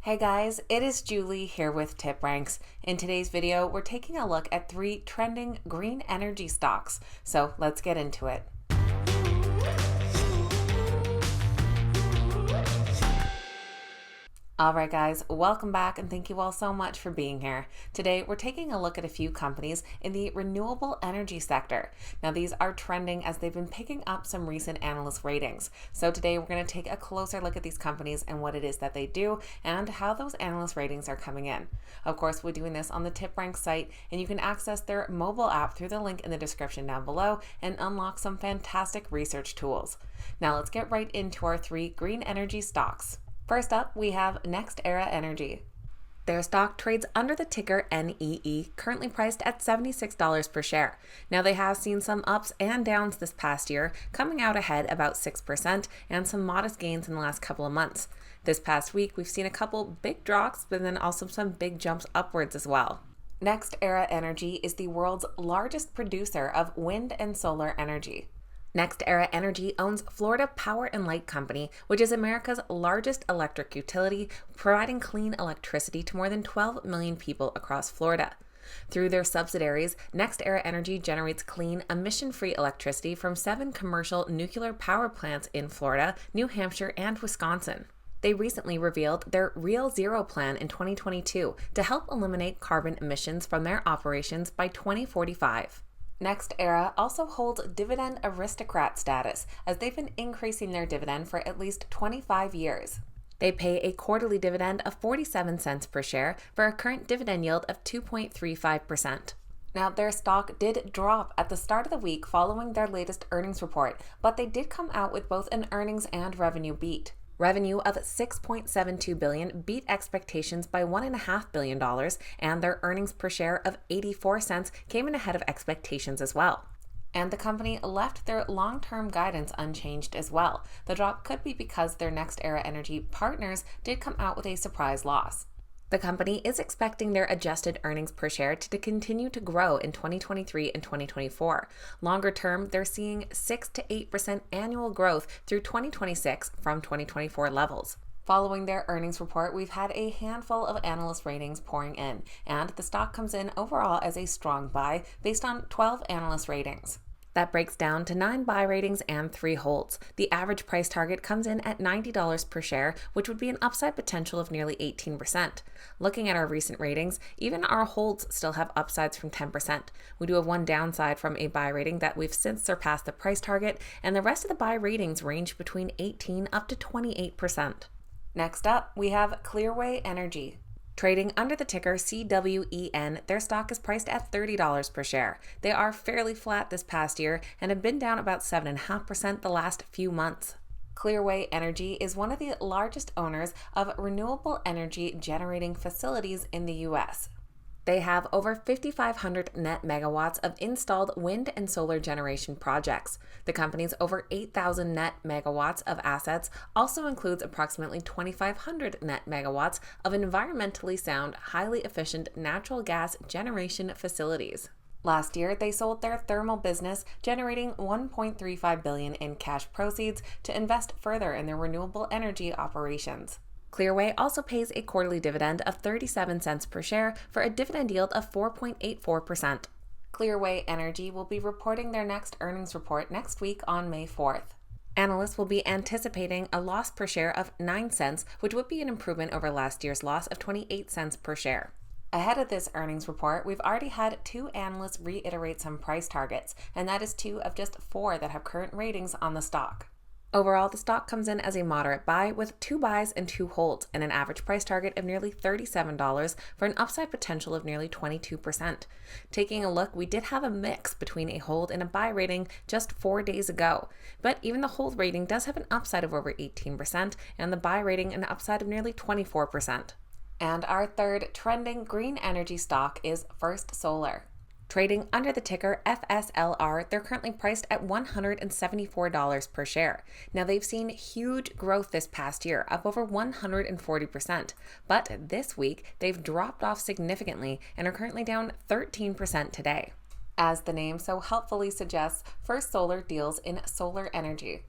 Hey guys, it is Julie here with TipRanks. In today's video, we're taking a look at 3 trending green energy stocks. So let's get into it. Alright guys, welcome back and thank you all so much for being here. Today we're taking a look at a few companies in the renewable energy sector. Now these are trending as they've been picking up some recent analyst ratings. So today we're going to take a closer look at these companies and what it is that they do and how those analyst ratings are coming in. Of course, we're doing this on the TipRanks site and you can access their mobile app through the link in the description down below and unlock some fantastic research tools. Now let's get right into our 3 green energy stocks. First up, we have NextEra Energy. Their stock trades under the ticker NEE, currently priced at $76 per share. Now they have seen some ups and downs this past year, coming out ahead about 6% and some modest gains in the last couple of months. This past week, we've seen a couple big drops, but then also some big jumps upwards as well. NextEra Energy is the world's largest producer of wind and solar energy. NextEra Energy owns Florida Power and Light Company, which is America's largest electric utility, providing clean electricity to more than 12 million people across Florida. Through their subsidiaries, NextEra Energy generates clean, emission-free electricity from 7 commercial nuclear power plants in Florida, New Hampshire, and Wisconsin. They recently revealed their Real Zero plan in 2022 to help eliminate carbon emissions from their operations by 2045. NextEra also holds Dividend Aristocrat status, as they've been increasing their dividend for at least 25 years. They pay a quarterly dividend of 47 cents per share for a current dividend yield of 2.35%. Now, their stock did drop at the start of the week following their latest earnings report, but they did come out with both an earnings and revenue beat. Revenue of $6.72 billion beat expectations by $1.5 billion, and their earnings per share of 84 cents came in ahead of expectations as well. And the company left their long-term guidance unchanged as well. The drop could be because their NextEra Energy partners did come out with a surprise loss. The company is expecting their adjusted earnings per share to continue to grow in 2023 and 2024. Longer term, they're seeing 6 to 8% annual growth through 2026 from 2024 levels. Following their earnings report, we've had a handful of analyst ratings pouring in, and the stock comes in overall as a strong buy based on 12 analyst ratings. That breaks down to 9 buy ratings and 3 holds. The average price target comes in at $90 per share, which would be an upside potential of nearly 18%. Looking at our recent ratings, even our holds still have upsides from 10%. We do have one downside from a buy rating that we've since surpassed the price target, and the rest of the buy ratings range between 18 up to 28%. Next up, we have Clearway Energy. Trading under the ticker CWEN, their stock is priced at $30 per share. They are fairly flat this past year and have been down about 7.5% the last few months. Clearway Energy is one of the largest owners of renewable energy generating facilities in the U.S. They have over 5,500 net megawatts of installed wind and solar generation projects. The company's over 8,000 net megawatts of assets also includes approximately 2,500 net megawatts of environmentally sound, highly efficient natural gas generation facilities. Last year, they sold their thermal business, generating $1.35 billion in cash proceeds to invest further in their renewable energy operations. Clearway also pays a quarterly dividend of 37 cents per share for a dividend yield of 4.84%. Clearway Energy will be reporting their next earnings report next week on May 4th. Analysts will be anticipating a loss per share of 9 cents, which would be an improvement over last year's loss of 28 cents per share. Ahead of this earnings report, we've already had 2 analysts reiterate some price targets, and that is 2 of just 4 that have current ratings on the stock. Overall, the stock comes in as a moderate buy with 2 buys and 2 holds and an average price target of nearly $37 for an upside potential of nearly 22%. Taking a look, we did have a mix between a hold and a buy rating just 4 days ago, but even the hold rating does have an upside of over 18% and the buy rating an upside of nearly 24%. And our third trending green energy stock is First Solar. Trading under the ticker FSLR, they're currently priced at $174 per share. Now, they've seen huge growth this past year, up over 140%, but this week they've dropped off significantly and are currently down 13% today. As the name so helpfully suggests, First Solar deals in solar energy.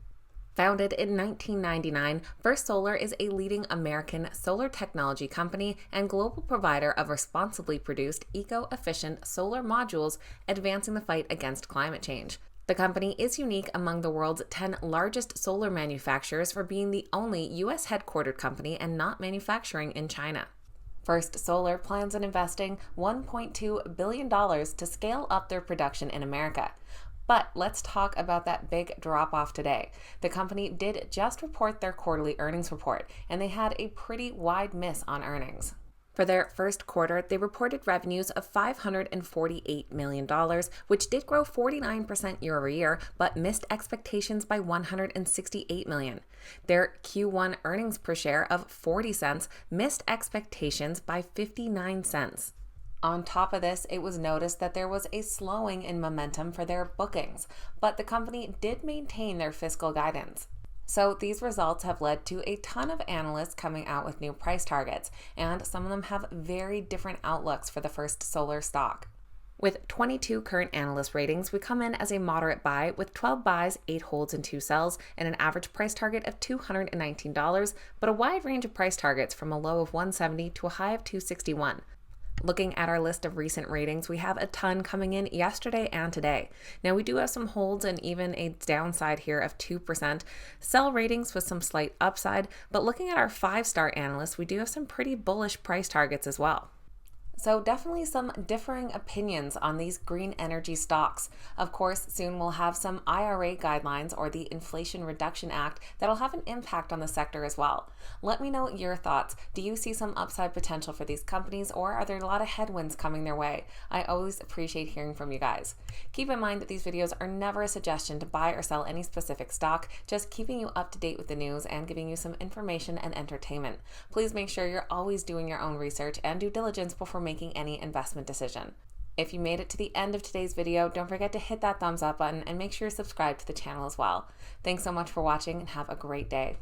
Founded in 1999, First Solar is a leading American solar technology company and global provider of responsibly produced, eco-efficient solar modules advancing the fight against climate change. The company is unique among the world's 10 largest solar manufacturers for being the only U.S. headquartered company and not manufacturing in China. First Solar plans on investing $1.2 billion to scale up their production in America. But let's talk about that big drop-off today. The company did just report their quarterly earnings report, and they had a pretty wide miss on earnings. For their first quarter, they reported revenues of $548 million, which did grow 49% year over year, but missed expectations by $168 million. Their Q1 earnings per share of 40 cents missed expectations by 59 cents. On top of this, it was noticed that there was a slowing in momentum for their bookings, but the company did maintain their fiscal guidance. So these results have led to a ton of analysts coming out with new price targets, and some of them have very different outlooks for the First Solar stock. With 22 current analyst ratings, we come in as a moderate buy with 12 buys, 8 holds, and 2 sells, and an average price target of $219, but a wide range of price targets from a low of $170 to a high of $261. Looking at our list of recent ratings, we have a ton coming in yesterday and today. Now, we do have some holds and even a downside here of 2%. Sell ratings with some slight upside, but looking at our 5-star analysts, we do have some pretty bullish price targets as well. So definitely some differing opinions on these green energy stocks. Of course, soon we'll have some IRA guidelines or the Inflation Reduction Act that'll have an impact on the sector as well. Let me know your thoughts. Do you see some upside potential for these companies, or are there a lot of headwinds coming their way? I always appreciate hearing from you guys. Keep in mind that these videos are never a suggestion to buy or sell any specific stock, just keeping you up to date with the news and giving you some information and entertainment. Please make sure you're always doing your own research and due diligence before making any investment decision. If you made it to the end of today's video, don't forget to hit that thumbs up button and make sure you're subscribed to the channel as well. Thanks so much for watching and have a great day.